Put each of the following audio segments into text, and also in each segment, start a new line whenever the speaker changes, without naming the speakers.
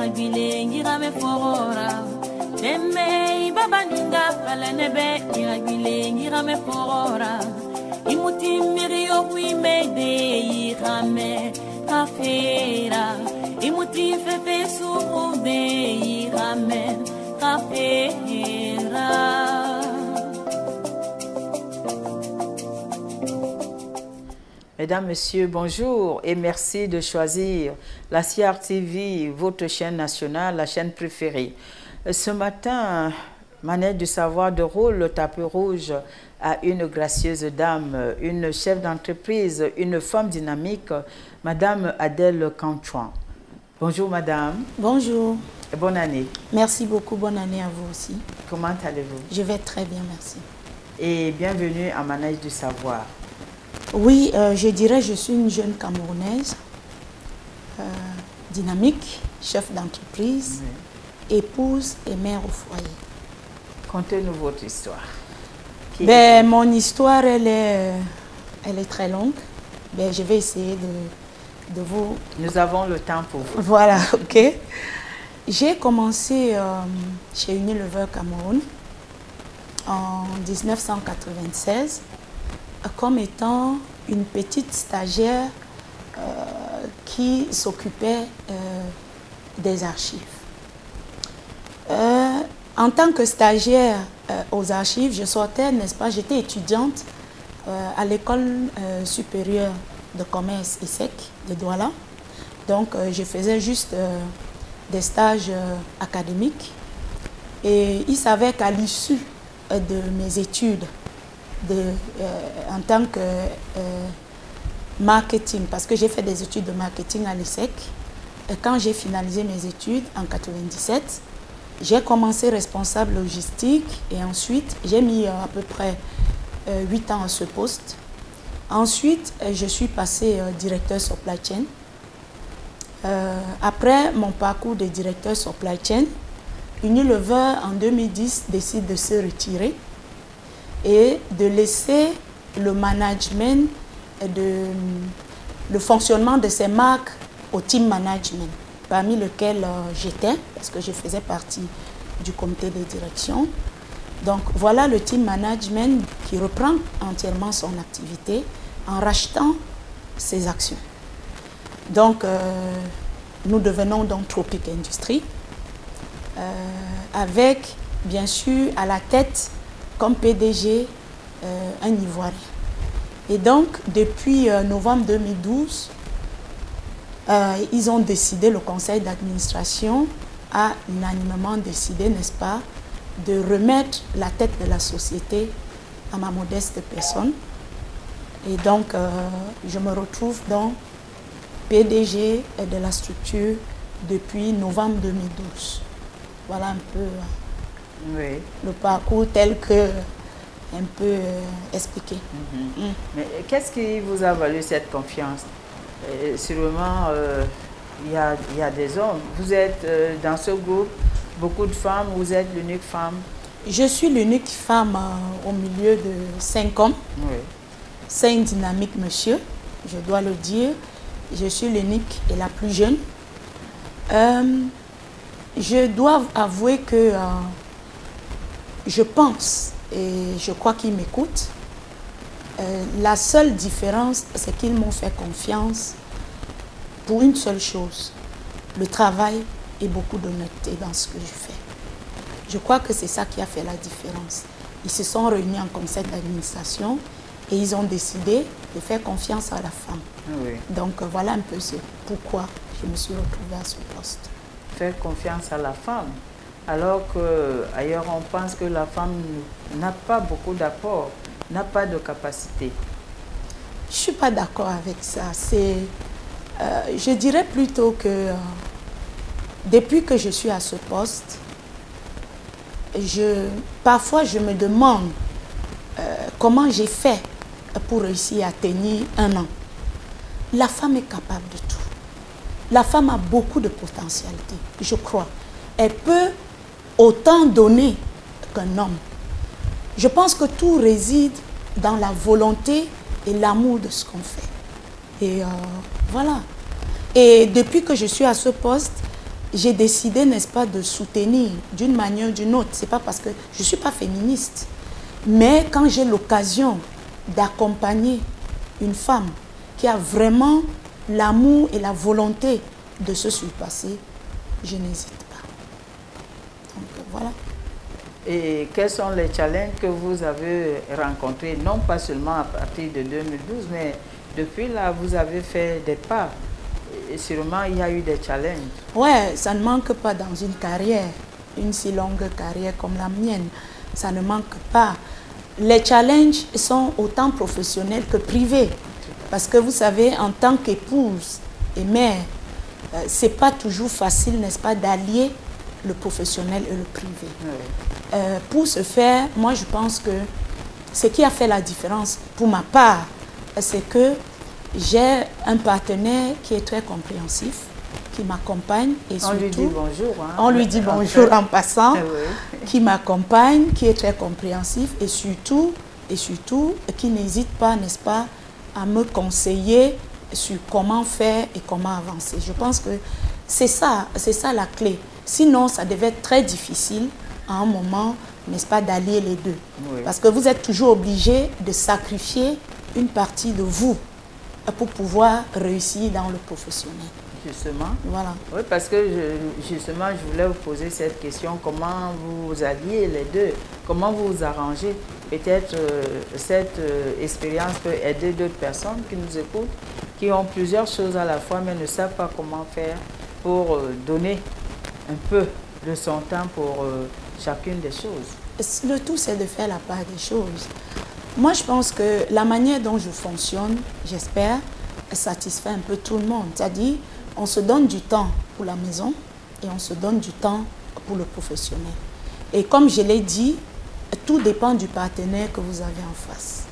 iragile ngirame forora Deme baba ninga falenebe iragile ngirame forora Imuti mirio kuimede irame kafera Imuti fefe surude irame kafera
Mesdames, Messieurs, bonjour et merci de choisir la CIAR TV, votre chaîne nationale, la chaîne préférée. Ce matin, Manette du savoir de rôle, le tapis rouge à une gracieuse dame, une chef d'entreprise, une femme dynamique, Madame Adèle Kanchouan. Bonjour Madame.
Bonjour.
Et bonne année.
Merci beaucoup, bonne année à vous aussi.
Comment allez-vous?
Je vais très bien, merci.
Et bienvenue à Manette du savoir.
Oui, je dirais je suis une jeune Camerounaise, dynamique, chef d'entreprise, oui, épouse et mère au foyer.
Contez-nous votre histoire.
Mon histoire, elle est très longue. Je vais essayer de vous...
Nous avons le temps pour vous.
Voilà, ok. J'ai commencé chez Unilever Cameroun en 1996. Comme étant une petite stagiaire qui s'occupait des archives. En tant que stagiaire aux archives, je sortais, n'est-ce pas, j'étais étudiante à l'école supérieure de commerce et sec de Douala. Donc, je faisais juste des stages académiques. Et il s'avère qu'à l'issue de mes études, en tant que marketing, parce que j'ai fait des études de marketing à l'ESSEC. Quand j'ai finalisé mes études en 1997, j'ai commencé responsable logistique et ensuite j'ai mis à peu près 8 ans à ce poste. Ensuite, je suis passée directeur supply chain. Après mon parcours de directeur supply chain, Unilever en 2010 décide de se retirer et de laisser le management, le fonctionnement de ces marques au team management, parmi lequel j'étais, parce que je faisais partie du comité de direction. Donc voilà le team management qui reprend entièrement son activité en rachetant ses actions. Donc nous devenons donc Tropic Industries, avec bien sûr à la tête comme PDG un Ivoirien. Et donc, depuis novembre 2012, ils ont décidé, le conseil d'administration a unanimement décidé, n'est-ce pas, de remettre la tête de la société à ma modeste personne. Et donc, je me retrouve donc PDG de la structure depuis novembre 2012. Voilà un peu... Oui. Le parcours tel que un peu expliqué.
Mais qu'est-ce qui vous a valu cette confiance? Sûrement, il y a des hommes. Vous êtes dans ce groupe, beaucoup de femmes, vous êtes l'unique femme?
Je suis l'unique femme au milieu de 5 hommes. Oui. 5 dynamiques monsieur, je dois le dire. Je suis l'unique et la plus jeune. Je dois avouer que je pense, et je crois qu'ils m'écoutent, la seule différence, c'est qu'ils m'ont fait confiance pour une seule chose, le travail et beaucoup d'honnêteté dans ce que je fais. Je crois que c'est ça qui a fait la différence. Ils se sont réunis en conseil d'administration et ils ont décidé de faire confiance à la femme. Oui. Donc voilà un peu pourquoi je me suis retrouvée à ce poste.
Faire confiance à la femme, alors qu'ailleurs on pense que la femme n'a pas beaucoup d'apport, n'a pas de capacité.
Je ne suis pas d'accord avec ça. Je dirais plutôt que depuis que je suis à ce poste, parfois je me demande comment j'ai fait pour réussir à tenir 1 an. La femme est capable de tout. La femme a beaucoup de potentialité, je crois. Elle peut autant donner qu'un homme. Je pense que tout réside dans la volonté et l'amour de ce qu'on fait. Et voilà. Et depuis que je suis à ce poste, j'ai décidé, n'est-ce pas, de soutenir d'une manière ou d'une autre. C'est pas parce que je ne suis pas féministe, mais quand j'ai l'occasion d'accompagner une femme qui a vraiment l'amour et la volonté de se surpasser, je n'hésite pas. Donc voilà.
Et quels sont les challenges que vous avez rencontrés, non pas seulement à partir de 2012, mais depuis là, vous avez fait des pas. Et sûrement, il y a eu des challenges.
Ouais, ça ne manque pas dans une carrière, une si longue carrière comme la mienne. Ça ne manque pas. Les challenges sont autant professionnels que privés. Parce que vous savez, en tant qu'épouse et mère, c'est pas toujours facile, n'est-ce pas, d'allier le professionnel et le privé. Oui. Pour ce faire, moi je pense que ce qui a fait la différence pour ma part, c'est que j'ai un partenaire qui est très compréhensif, qui m'accompagne et surtout...
On lui dit bonjour. Hein,
on lui dit bonjour en passant,
oui.
Qui m'accompagne, qui est très compréhensif et surtout qui n'hésite pas, n'est-ce pas, à me conseiller sur comment faire et comment avancer. Je pense que c'est ça la clé. Sinon, ça devait être très difficile à un moment, n'est-ce pas, d'allier les deux. Oui. Parce que vous êtes toujours obligé de sacrifier une partie de vous pour pouvoir réussir dans le professionnel.
Justement.
Voilà.
Oui, parce que justement, je voulais vous poser cette question. Comment vous alliez les deux? Comment vous vous arrangez? Peut-être cette expérience peut aider d'autres personnes qui nous écoutent, qui ont plusieurs choses à la fois, mais ne savent pas comment faire pour donner un peu de son temps pour chacune des choses.
Le tout, c'est de faire la part des choses. Moi, je pense que la manière dont je fonctionne, j'espère, satisfait un peu tout le monde. C'est-à-dire, on se donne du temps pour la maison et on se donne du temps pour le professionnel. Et comme je l'ai dit, tout dépend du partenaire que vous avez en face.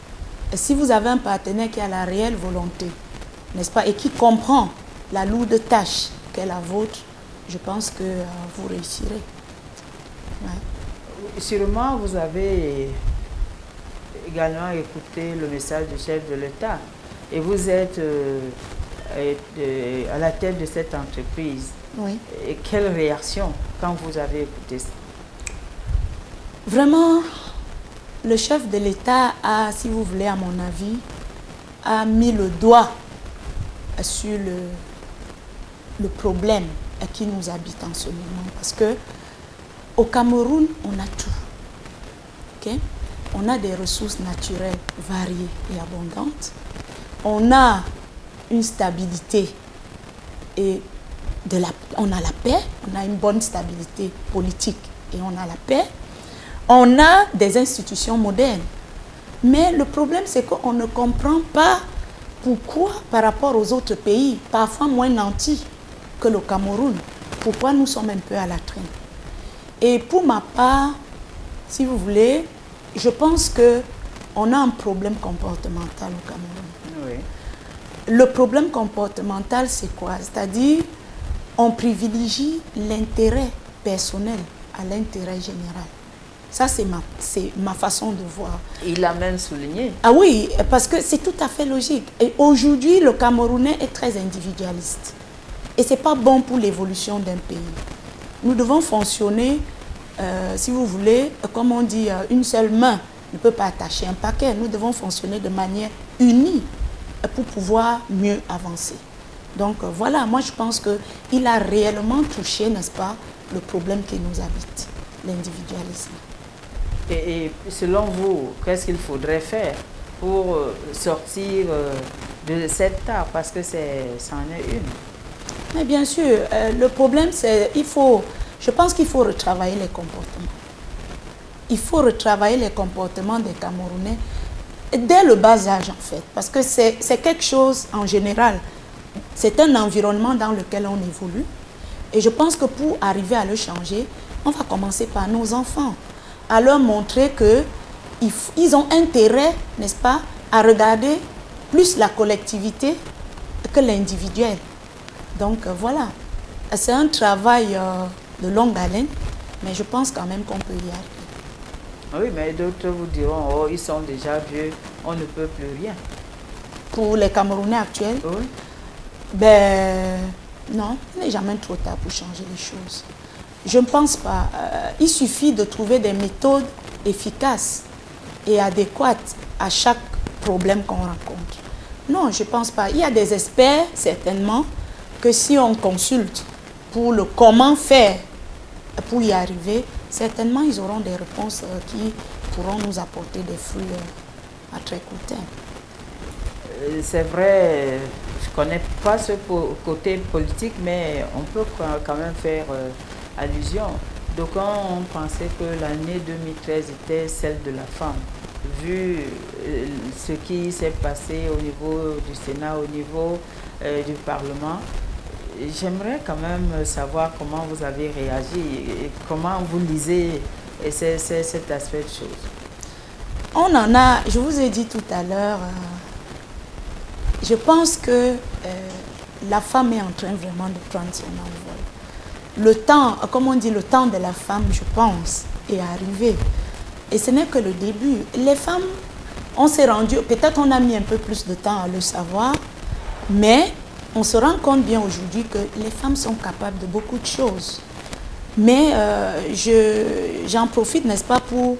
Et si vous avez un partenaire qui a la réelle volonté, n'est-ce pas, et qui comprend la lourde tâche qu'est la vôtre, je pense que vous réussirez. Ouais.
Sûrement, vous avez également écouté le message du chef de l'État et vous êtes à la tête de cette entreprise.
Oui.
Et quelle réaction quand vous avez écouté ça?
Vraiment, le chef de l'État a, si vous voulez, à mon avis, a mis le doigt sur le problème qui nous habite en ce moment. Parce que au Cameroun, on a tout. Okay? On a des ressources naturelles variées et abondantes. On a une stabilité et on a la paix. On a une bonne stabilité politique et on a la paix. On a des institutions modernes. Mais le problème, c'est qu'on ne comprend pas pourquoi, par rapport aux autres pays, parfois moins nantis que le Cameroun, pourquoi nous sommes un peu à la traîne. Et pour ma part, si vous voulez, je pense qu'on a un problème comportemental au Cameroun.
Oui.
Le problème comportemental, c'est quoi? C'est-à-dire, on privilégie l'intérêt personnel à l'intérêt général. Ça, c'est ma façon de voir.
Il l'a même souligné.
Ah oui, parce que c'est tout à fait logique. Et aujourd'hui, le Camerounais est très individualiste. Et ce n'est pas bon pour l'évolution d'un pays. Nous devons fonctionner, si vous voulez, comme on dit, une seule main ne peut pas attacher un paquet. Nous devons fonctionner de manière unie pour pouvoir mieux avancer. Donc voilà, moi je pense qu'il a réellement touché, n'est-ce pas, le problème qui nous habite, l'individualisme.
Et selon vous, qu'est-ce qu'il faudrait faire pour sortir de cette tare? Parce que c'en est une.
Mais bien sûr, le problème c'est je pense qu'il faut retravailler les comportements. Il faut retravailler les comportements des Camerounais dès le bas âge en fait. Parce que c'est quelque chose en général. C'est un environnement dans lequel on évolue. Et je pense que pour arriver à le changer, on va commencer par nos enfants. À leur montrer qu'ils ont intérêt, n'est-ce pas, à regarder plus la collectivité que l'individuel. Donc voilà, c'est un travail de longue haleine, mais je pense quand même qu'on peut y arriver.
Oui, mais d'autres vous diront, oh, ils sont déjà vieux, on ne peut plus rien.
Pour les Camerounais actuels,
oui.
Ben, Non, il n'est jamais trop tard pour changer les choses. Je ne pense pas. Il suffit de trouver des méthodes efficaces et adéquates à chaque problème qu'on rencontre. Non, je ne pense pas. Il y a des experts, certainement, que si on consulte pour le comment faire pour y arriver, certainement ils auront des réponses qui pourront nous apporter des fruits à très court terme.
C'est vrai, je ne connais pas ce côté politique, mais on peut quand même faire allusion. Donc on pensait que l'année 2013 était celle de la femme. Vu ce qui s'est passé au niveau du Sénat, au niveau du Parlement, j'aimerais quand même savoir comment vous avez réagi et comment vous lisez cet aspect de choses.
On en a, je vous ai dit tout à l'heure, je pense que la femme est en train vraiment de prendre son envol. Le temps, comme on dit, le temps de la femme, je pense, est arrivé. Et ce n'est que le début. Les femmes, on s'est rendu, peut-être on a mis un peu plus de temps à le savoir, mais on se rend compte bien aujourd'hui que les femmes sont capables de beaucoup de choses. Mais j'en profite, n'est-ce pas, pour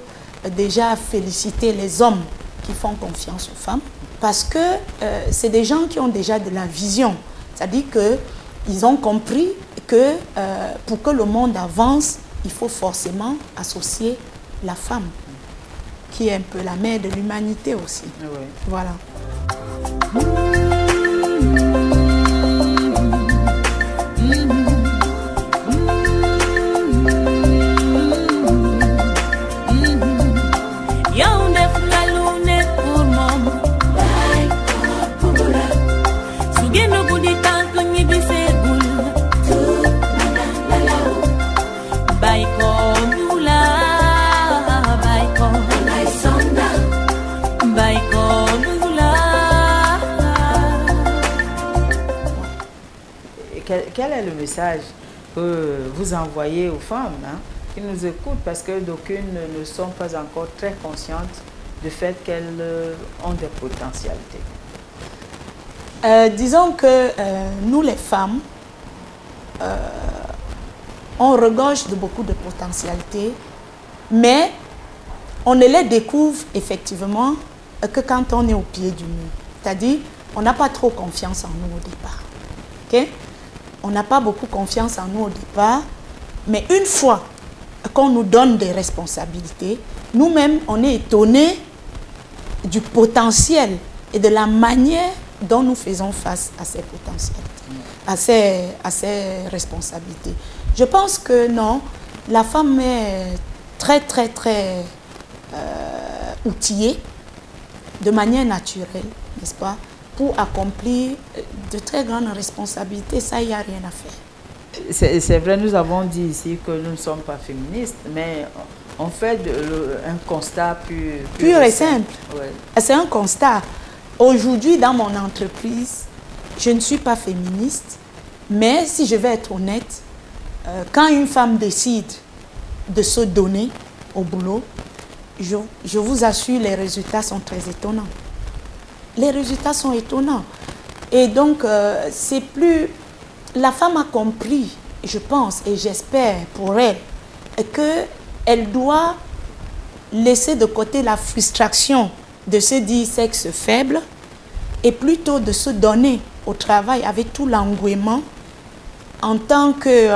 déjà féliciter les hommes qui font confiance aux femmes, parce que c'est des gens qui ont déjà de la vision. C'est-à-dire qu'ils ont compris que pour que le monde avance, il faut forcément associer la femme, qui est un peu la mère de l'humanité aussi.
Oui.
Voilà.
Quel est le message que vous envoyez aux femmes qui nous écoutent, parce que d'aucunes ne sont pas encore très conscientes du fait qu'elles ont des potentialités?
Disons que nous les femmes, on regorge de beaucoup de potentialités, mais on ne les découvre effectivement que quand on est au pied du mur. C'est-à-dire, on n'a pas trop confiance en nous au départ. Okay? On n'a pas beaucoup confiance en nous au départ, mais une fois qu'on nous donne des responsabilités, nous-mêmes, on est étonnés du potentiel et de la manière dont nous faisons face à ces potentialités, à ces responsabilités. Je pense que non, la femme est très outillée de manière naturelle, n'est-ce pas, pour accomplir de très grandes responsabilités. Ça, il n'y a rien à faire.
C'est vrai, nous avons dit ici que nous ne sommes pas féministes, mais on fait un constat pur
et simple.
Ouais.
C'est un constat. Aujourd'hui, dans mon entreprise, je ne suis pas féministe, mais si je vais être honnête, quand une femme décide de se donner au boulot, je vous assure, les résultats sont très étonnants. Les résultats sont étonnants. Et donc, c'est plus... La femme a compris, je pense, et j'espère pour elle, qu'elle doit laisser de côté la frustration de se dire sexe faible et plutôt de se donner au travail avec tout l'engouement en tant que...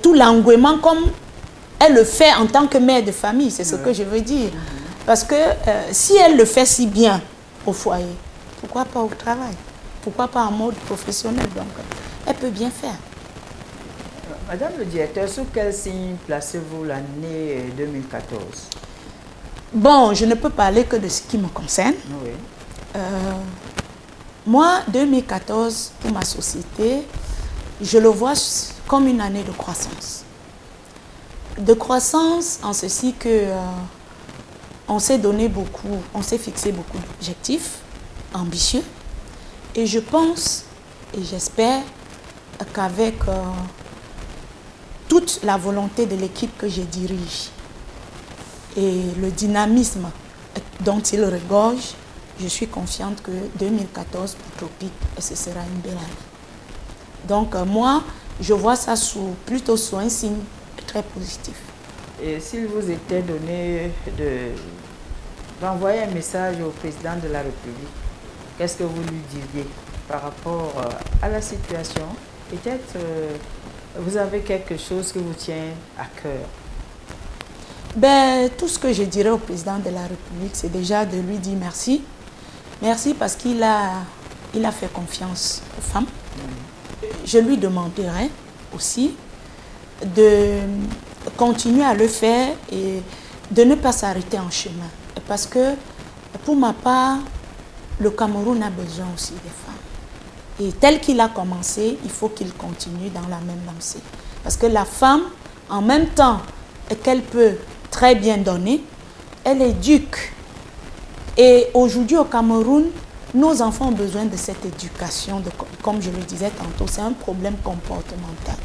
tout l'engouement comme elle le fait en tant que mère de famille, c'est ce que je veux dire. Parce que si elle le fait si bien au foyer, pourquoi pas au travail? Pourquoi pas en mode professionnel? Donc, elle peut bien faire.
Madame le directeur, sous quel signe placez-vous l'année 2014?
Bon, je ne peux parler que de ce qui me concerne.
Oui.
Moi, 2014, pour ma société, je le vois comme une année de croissance. De croissance en ceci que on s'est donné beaucoup, on s'est fixé beaucoup d'objectifs ambitieux. Et je pense et j'espère qu'avec toute la volonté de l'équipe que je dirige et le dynamisme dont il regorge, je suis confiante que 2014 pour Tropic, ce sera une belle année. Donc moi, je vois ça plutôt sous un signe très positif.
Et s'il vous était donné d'envoyer un message au président de la République, qu'est-ce que vous lui diriez par rapport à la situation? Peut-être vous avez quelque chose qui vous tient à cœur.
Ben, tout ce que je dirais au président de la République, c'est déjà de lui dire merci. Merci parce qu'il a fait confiance aux femmes. Je lui demanderai aussi de continuer à le faire et de ne pas s'arrêter en chemin. Parce que, pour ma part, le Cameroun a besoin aussi des femmes. Et tel qu'il a commencé, il faut qu'il continue dans la même lancée. Parce que la femme, en même temps qu'elle peut très bien donner, elle éduque. Et aujourd'hui au Cameroun, nos enfants ont besoin de cette éducation, comme je le disais tantôt, c'est un problème comportemental.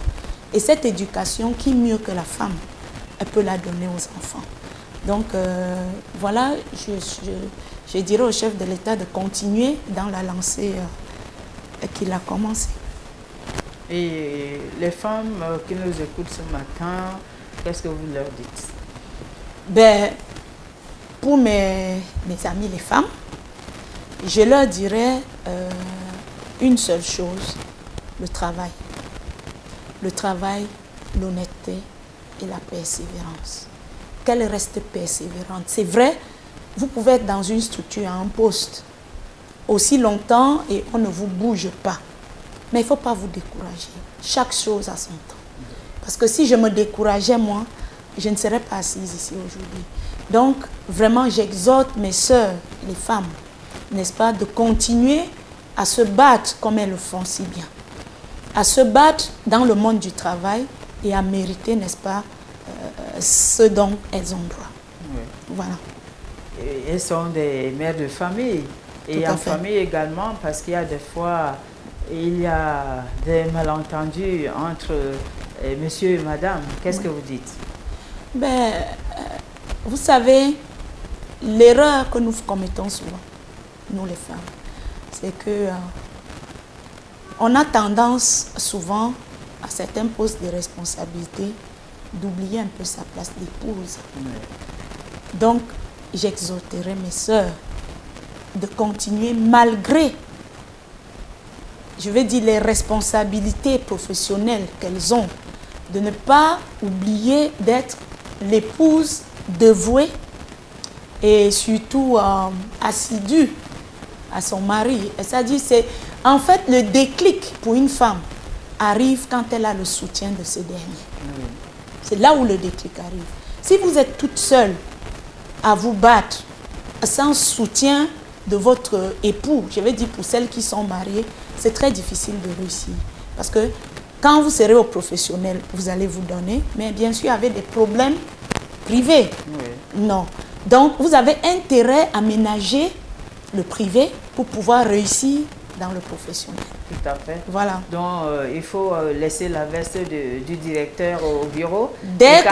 Et cette éducation, qui mieux que la femme, elle peut la donner aux enfants. Donc voilà, je dirais au chef de l'État de continuer dans la lancée qu'il a commencé.
Et les femmes qui nous écoutent ce matin, qu'est-ce que vous leur dites?
Ben, pour mes amis les femmes, je leur dirais une seule chose, le travail. Le travail, l'honnêteté et la persévérance. Qu'elles restent persévérantes. C'est vrai, vous pouvez être dans une structure, à un poste, aussi longtemps et on ne vous bouge pas. Mais il ne faut pas vous décourager. Chaque chose a son temps. Parce que si je me décourageais, moi, je ne serais pas assise ici aujourd'hui. Donc, vraiment, j'exhorte mes sœurs, les femmes, n'est-ce pas, de continuer à se battre comme elles le font si bien. À se battre dans le monde du travail et à mériter, n'est-ce pas, ce dont elles ont droit.
Oui.
Voilà.
Et elles sont des mères de famille. Et en famille également, parce qu'il y a des fois, il y a des malentendus entre monsieur et madame. Qu'est-ce que vous dites?
Ben, vous savez, l'erreur que nous commettons souvent, nous les femmes, c'est que on a tendance souvent à certains postes de responsabilité d'oublier un peu sa place d'épouse. Donc, j'exhorterai mes sœurs de continuer malgré, je vais dire, les responsabilités professionnelles qu'elles ont, de ne pas oublier d'être l'épouse dévouée et surtout assidue à son mari. C'est-à-dire, c'est en fait le déclic pour une femme arrive quand elle a le soutien de ce dernier. C'est là où le déclic arrive. Si vous êtes toute seule à vous battre sans soutien de votre époux, je vais dire pour celles qui sont mariées, c'est très difficile de réussir. Parce que quand vous serez au professionnel, vous allez vous donner, mais bien sûr avec des problèmes privés. Oui. Non. Donc vous avez intérêt à ménager le privé pour pouvoir réussir dans le professionnel.
Tout à fait.
Voilà.
Donc il faut laisser la veste du directeur au bureau.
Dès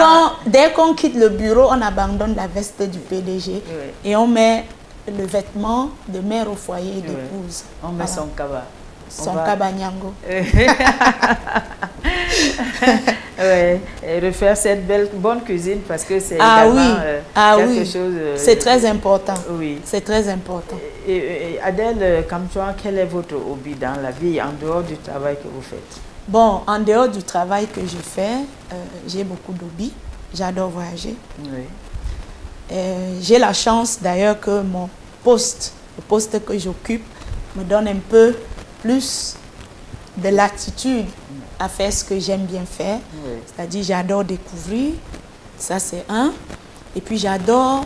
qu'on quitte le bureau, on abandonne la veste du PDG, oui, et on met le vêtement de mère au foyer et d'épouse.
Oui. On met son kaba.
Son kabanyango.
Oui, et refaire cette bonne cuisine parce que c'est également quelque chose...
c'est très important.
Oui.
C'est très important.
Et Adèle Kamchouan, quel est votre hobby dans la vie en dehors du travail que vous faites?
Bon, en dehors du travail que je fais, j'ai beaucoup d'hobbies. J'adore voyager. Oui. J'ai la chance d'ailleurs que mon poste, le poste que j'occupe, me donne un peu plus de latitude à faire ce que j'aime bien faire. Oui. C'est-à-dire, j'adore découvrir, ça c'est un. Et puis, j'adore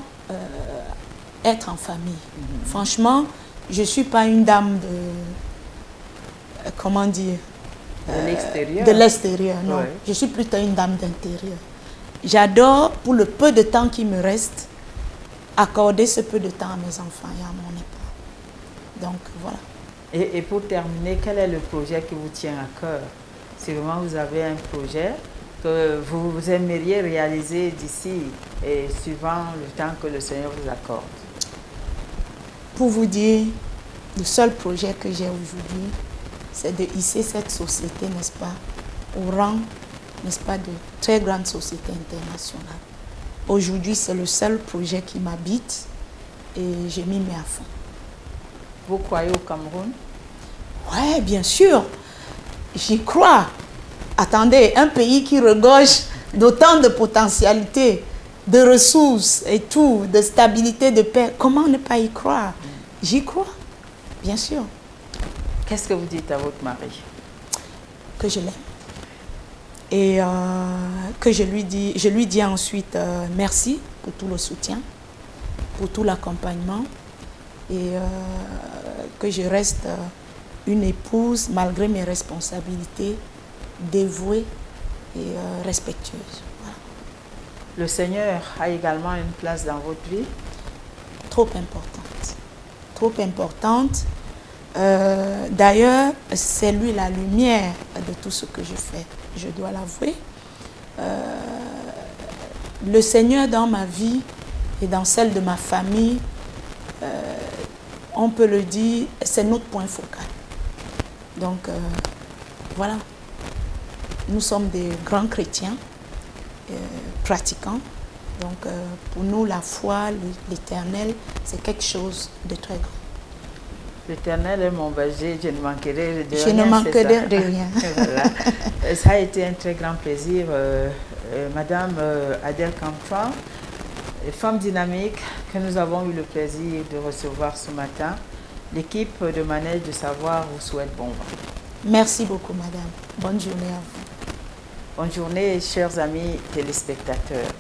être en famille. Franchement, je ne suis pas une dame de... comment dire?
De l'extérieur.
De l'extérieur, non. Oui. Je suis plutôt une dame d'intérieur. J'adore, pour le peu de temps qui me reste, accorder ce peu de temps à mes enfants et à mon époux. Donc, voilà.
Et pour terminer, quel est le projet qui vous tient à cœur? Si vraiment vous avez un projet que vous aimeriez réaliser d'ici et suivant le temps que le Seigneur vous accorde.
Pour vous dire, le seul projet que j'ai aujourd'hui, c'est de hisser cette société, n'est-ce pas, au rang, n'est-ce pas, de très grande société internationale. Aujourd'hui, c'est le seul projet qui m'habite et je m'y mets à fond.
Vous croyez au Cameroun?
Oui, bien sûr. J'y crois. Attendez, un pays qui regorge d'autant de potentialités, de ressources et tout, de stabilité, de paix, comment ne pas y croire? J'y crois, bien sûr.
Qu'est-ce que vous dites à votre mari?
Que je l'aime. Et que je lui dis ensuite merci pour tout le soutien, pour tout l'accompagnement, et que je reste une épouse, malgré mes responsabilités, dévouée et respectueuse. Voilà.
Le Seigneur a également une place dans votre vie?
Trop importante. Trop importante. D'ailleurs, c'est lui la lumière de tout ce que je fais, je dois l'avouer. Le Seigneur dans ma vie et dans celle de ma famille, on peut le dire, c'est notre point focal. Donc, voilà. Nous sommes des grands chrétiens, pratiquants. Donc, pour nous, la foi, l'Éternel, c'est quelque chose de très grand.
L'Éternel est mon berger, je ne manquerai de rien.
Je ne manquerai de rien.
Voilà. Ça a été un très grand plaisir. Madame Adèle Camtran, femme dynamique que nous avons eu le plaisir de recevoir ce matin. L'équipe de Manège du Savoir vous souhaite bon vent.
Merci beaucoup, madame. Bonne journée à vous.
Bonne journée, chers amis téléspectateurs.